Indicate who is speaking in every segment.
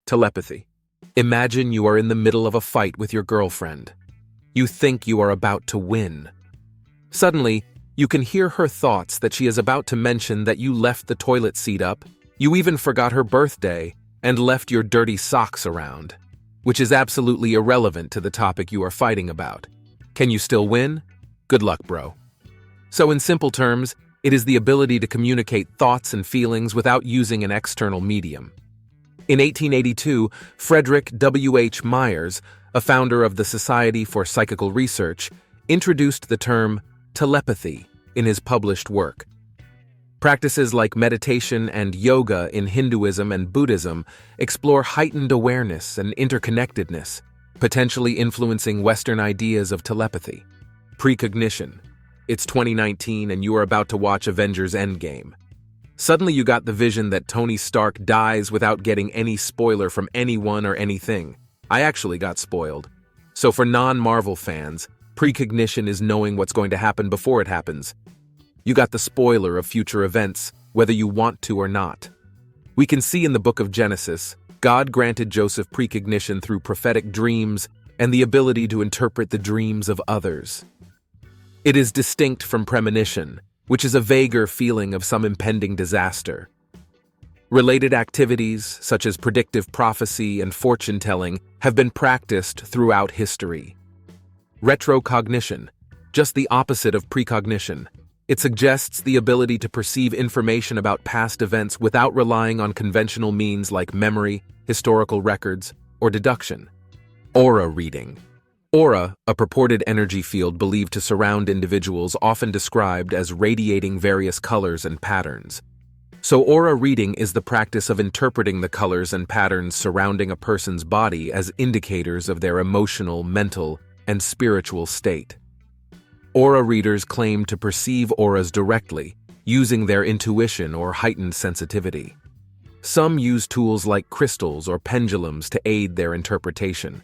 Speaker 1: Telepathy. Imagine you are in the middle of a fight with your girlfriend. You think you are about to win. Suddenly, you can hear her thoughts that she is about to mention that you left the toilet seat up, you even forgot her birthday, and left your dirty socks around, which is absolutely irrelevant to the topic you are fighting about. Can you still win? Good luck, bro. So in simple terms, it is the ability to communicate thoughts and feelings without using an external medium. In 1882, Frederick W.H. Myers, a founder of the Society for Psychical Research, introduced the term telepathy in his published work. Practices like meditation and yoga in Hinduism and Buddhism explore heightened awareness and interconnectedness, potentially influencing Western ideas of telepathy. Precognition. It's 2019 and you are about to watch Avengers Endgame. Suddenly you got the vision that Tony Stark dies without getting any spoiler from anyone or anything. I actually got spoiled. So for non-Marvel fans, precognition is knowing what's going to happen before it happens. You got the spoiler of future events, whether you want to or not. We can see in the book of Genesis, God granted Joseph precognition through prophetic dreams and the ability to interpret the dreams of others. It is distinct from premonition, which is a vaguer feeling of some impending disaster. Related activities, such as predictive prophecy and fortune-telling, have been practiced throughout history. Retrocognition, just the opposite of precognition. It suggests the ability to perceive information about past events without relying on conventional means like memory, historical records, or deduction. Aura reading. Aura, a purported energy field believed to surround individuals, often described as radiating various colors and patterns. So aura reading is the practice of interpreting the colors and patterns surrounding a person's body as indicators of their emotional, mental, and spiritual state. Aura readers claim to perceive auras directly, using their intuition or heightened sensitivity. Some use tools like crystals or pendulums to aid their interpretation.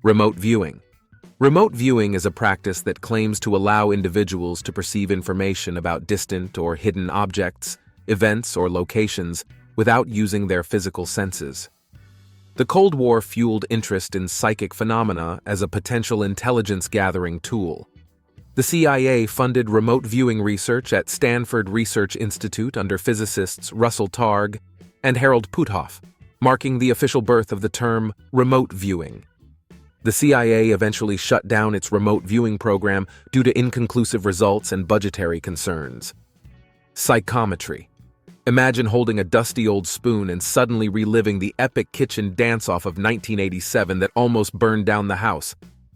Speaker 1: Remote viewing. Remote viewing is a practice that claims to allow individuals to perceive information about distant or hidden objects, events, or locations without using their physical senses. The Cold War fueled interest in psychic phenomena as a potential intelligence-gathering tool. The CIA funded remote viewing research at Stanford Research Institute under physicists Russell Targ and Harold Puthoff, marking the official birth of the term remote viewing. The CIA eventually shut down its remote viewing program due to inconclusive results and budgetary concerns. Psychometry. Imagine holding a dusty old spoon and suddenly reliving the epic kitchen dance-off of 1987 that almost burned down the house.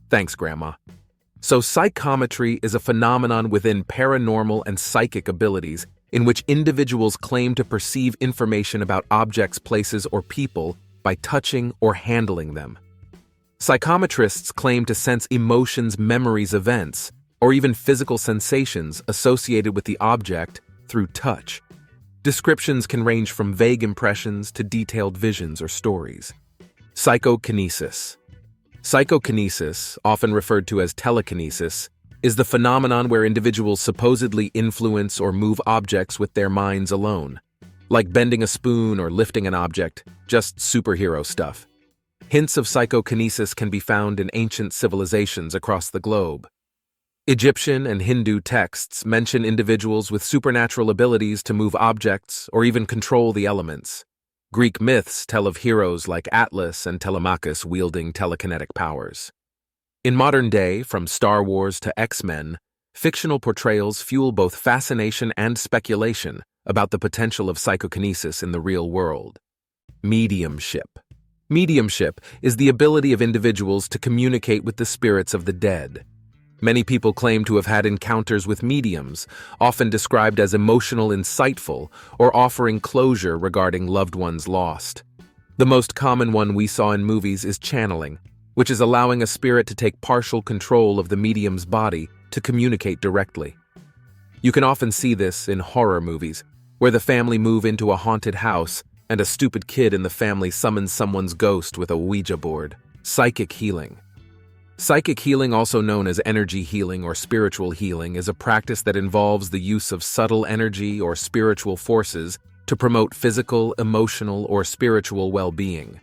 Speaker 1: Thanks, Grandma. So psychometry is a phenomenon within paranormal and psychic abilities in which individuals claim to perceive information about objects, places, or people by touching or handling them. Psychometrists claim to sense emotions, memories, events, or even physical sensations associated with the object through touch. Descriptions can range from vague impressions to detailed visions or stories. Psychokinesis. Psychokinesis, often referred to as telekinesis, is the phenomenon where individuals supposedly influence or move objects with their minds alone. Like bending a spoon or lifting an object, just superhero stuff. Hints of psychokinesis can be found in ancient civilizations across the globe. Egyptian and Hindu texts mention individuals with supernatural abilities to move objects or even control the elements. Greek myths tell of heroes like Atlas and Telemachus wielding telekinetic powers. In modern day, from Star Wars to X-Men, fictional portrayals fuel both fascination and speculation about the potential of psychokinesis in the real world. Mediumship. Mediumship is the ability of individuals to communicate with the spirits of the dead. Many people claim to have had encounters with mediums, often described as emotional, insightful, or offering closure regarding loved ones lost. The most common one we saw in movies is channeling, which is allowing a spirit to take partial control of the medium's body to communicate directly. You can often see this in horror movies, where the family move into a haunted house and a stupid kid in the family summons someone's ghost with a Ouija board. Psychic healing. Psychic healing, also known as energy healing or spiritual healing, is a practice that involves the use of subtle energy or spiritual forces to promote physical, emotional, or spiritual well-being.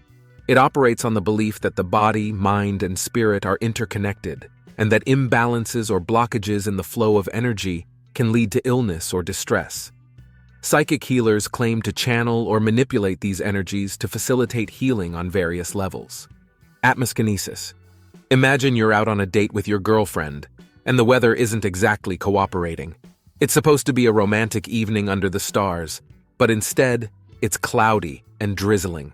Speaker 1: It operates on the belief that the body, mind, and spirit are interconnected, and that imbalances or blockages in the flow of energy can lead to illness or distress. Psychic healers claim to channel or manipulate these energies to facilitate healing on various levels. Atmoskinesis. Imagine you're out on a date with your girlfriend, and the weather isn't exactly cooperating. It's supposed to be a romantic evening under the stars, but instead, it's cloudy and drizzling.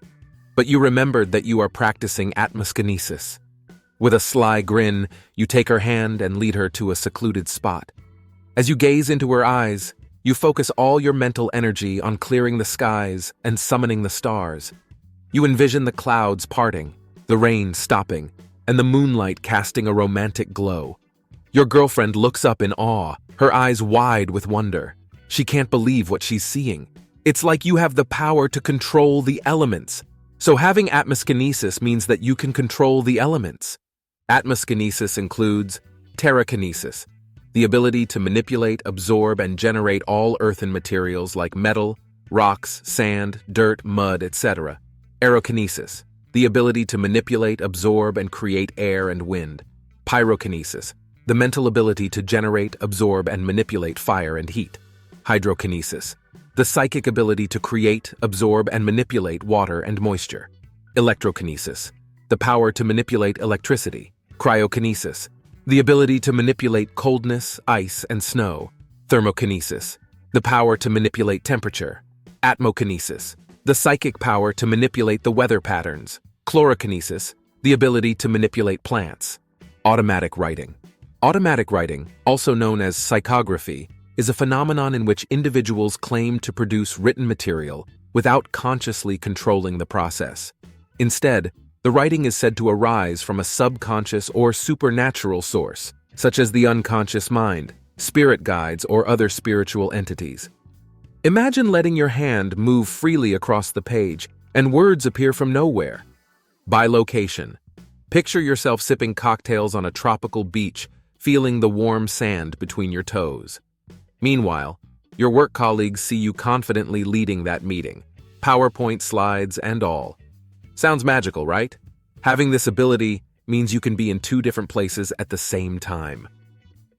Speaker 1: But you remembered that you are practicing atmoskinesis. With a sly grin, you take her hand and lead her to a secluded spot. As you gaze into her eyes, you focus all your mental energy on clearing the skies and summoning the stars. You envision the clouds parting, the rain stopping, and the moonlight casting a romantic glow. Your girlfriend looks up in awe, her eyes wide with wonder. She can't believe what she's seeing. It's like you have the power to control the elements. So having atmoskinesis means that you can control the elements. Atmoskinesis includes terrakinesis, the ability to manipulate, absorb, and generate all earthen materials like metal, rocks, sand, dirt, mud, etc. Aerokinesis, the ability to manipulate, absorb, and create air and wind. Pyrokinesis, the mental ability to generate, absorb, and manipulate fire and heat. Hydrokinesis, the psychic ability to create, absorb, and manipulate water and moisture. Electrokinesis, the power to manipulate electricity. Cryokinesis, the ability to manipulate coldness, ice, and snow. Thermokinesis, the power to manipulate temperature. Atmokinesis, the psychic power to manipulate the weather patterns. Chlorokinesis, the ability to manipulate plants. Automatic writing. Automatic writing, also known as psychography, is a phenomenon in which individuals claim to produce written material without consciously controlling the process. Instead, the writing is said to arise from a subconscious or supernatural source, such as the unconscious mind, spirit guides, or other spiritual entities. Imagine letting your hand move freely across the page and words appear from nowhere. Bilocation. Picture yourself sipping cocktails on a tropical beach, feeling the warm sand between your toes. Meanwhile, your work colleagues see you confidently leading that meeting, PowerPoint slides and all. Sounds magical, right? Having this ability means you can be in two different places at the same time.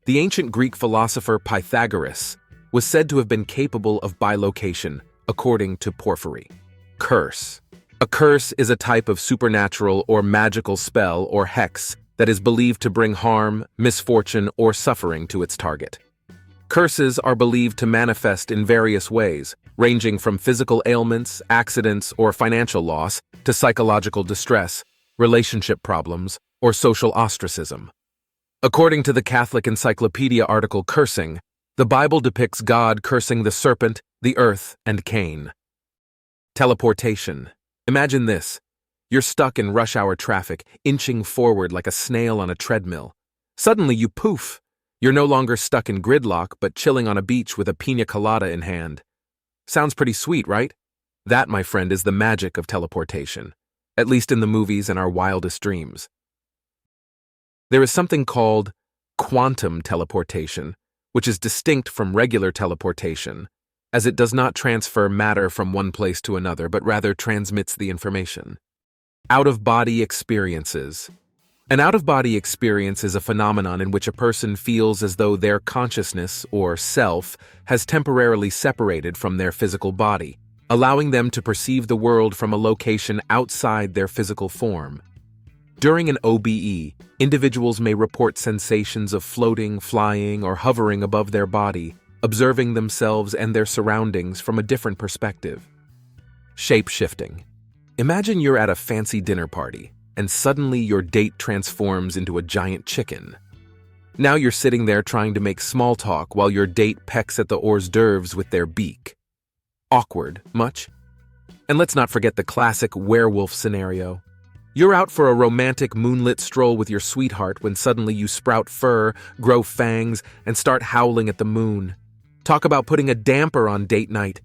Speaker 1: The ancient Greek philosopher Pythagoras was said to have been capable of bilocation, according to Porphyry. Curse. A curse is a type of supernatural or magical spell or hex that is believed to bring harm, misfortune, or suffering to its target. Curses are believed to manifest in various ways, ranging from physical ailments, accidents, or financial loss to psychological distress, relationship problems, or social ostracism. According to the Catholic Encyclopedia article Cursing, the Bible depicts God cursing the serpent, the earth, and Cain. Teleportation. Imagine this. You're stuck in rush hour traffic, inching forward like a snail on a treadmill. Suddenly you poof. You're no longer stuck in gridlock, but chilling on a beach with a piña colada in hand. Sounds pretty sweet, right? That, my friend, is the magic of teleportation, at least in the movies and our wildest dreams. There is something called quantum teleportation, which is distinct from regular teleportation, as it does not transfer matter from one place to another, but rather transmits the information. Out-of-body experiences. An out-of-body experience is a phenomenon in which a person feels as though their consciousness, or self, has temporarily separated from their physical body, allowing them to perceive the world from a location outside their physical form. During an OBE, individuals may report sensations of floating, flying, or hovering above their body, observing themselves and their surroundings from a different perspective. Shape-shifting. Imagine you're at a fancy dinner party, and suddenly your date transforms into a giant chicken. Now you're sitting there trying to make small talk while your date pecks at the hors d'oeuvres with their beak. Awkward, much? And let's not forget the classic werewolf scenario. You're out for a romantic moonlit stroll with your sweetheart when suddenly you sprout fur, grow fangs, and start howling at the moon. Talk about putting a damper on date night.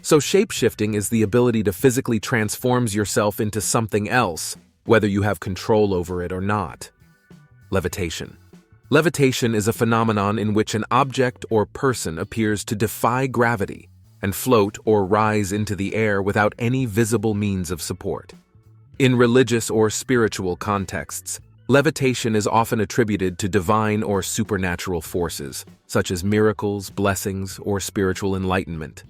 Speaker 1: So shape-shifting is the ability to physically transform yourself into something else, whether you have control over it or not. Levitation. Levitation is a phenomenon in which an object or person appears to defy gravity and float or rise into the air without any visible means of support. In religious or spiritual contexts, levitation is often attributed to divine or supernatural forces, such as miracles, blessings, or spiritual enlightenment.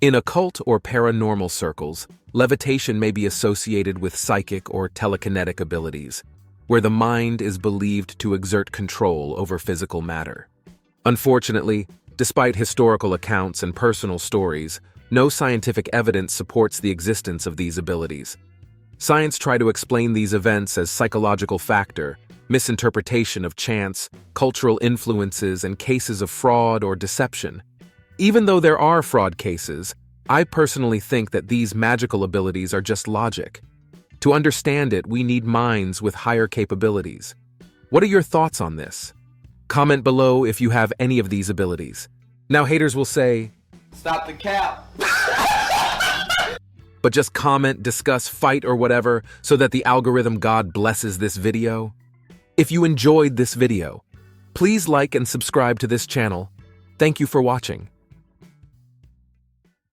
Speaker 1: In occult or paranormal circles, levitation may be associated with psychic or telekinetic abilities, where the mind is believed to exert control over physical matter. Unfortunately, despite historical accounts and personal stories, no scientific evidence supports the existence of these abilities. Science tries to explain these events as psychological factor, misinterpretation of chance, cultural influences, and cases of fraud or deception. Even though there are fraud cases, I personally think that these magical abilities are just logic. To understand it, we need minds with higher capabilities. What are your thoughts on this? Comment below if you have any of these abilities. Now haters will say,
Speaker 2: "Stop the cap."
Speaker 1: But just comment, discuss, fight, or whatever so that the algorithm god blesses this video. If you enjoyed this video, please like and subscribe to this channel. Thank you for watching.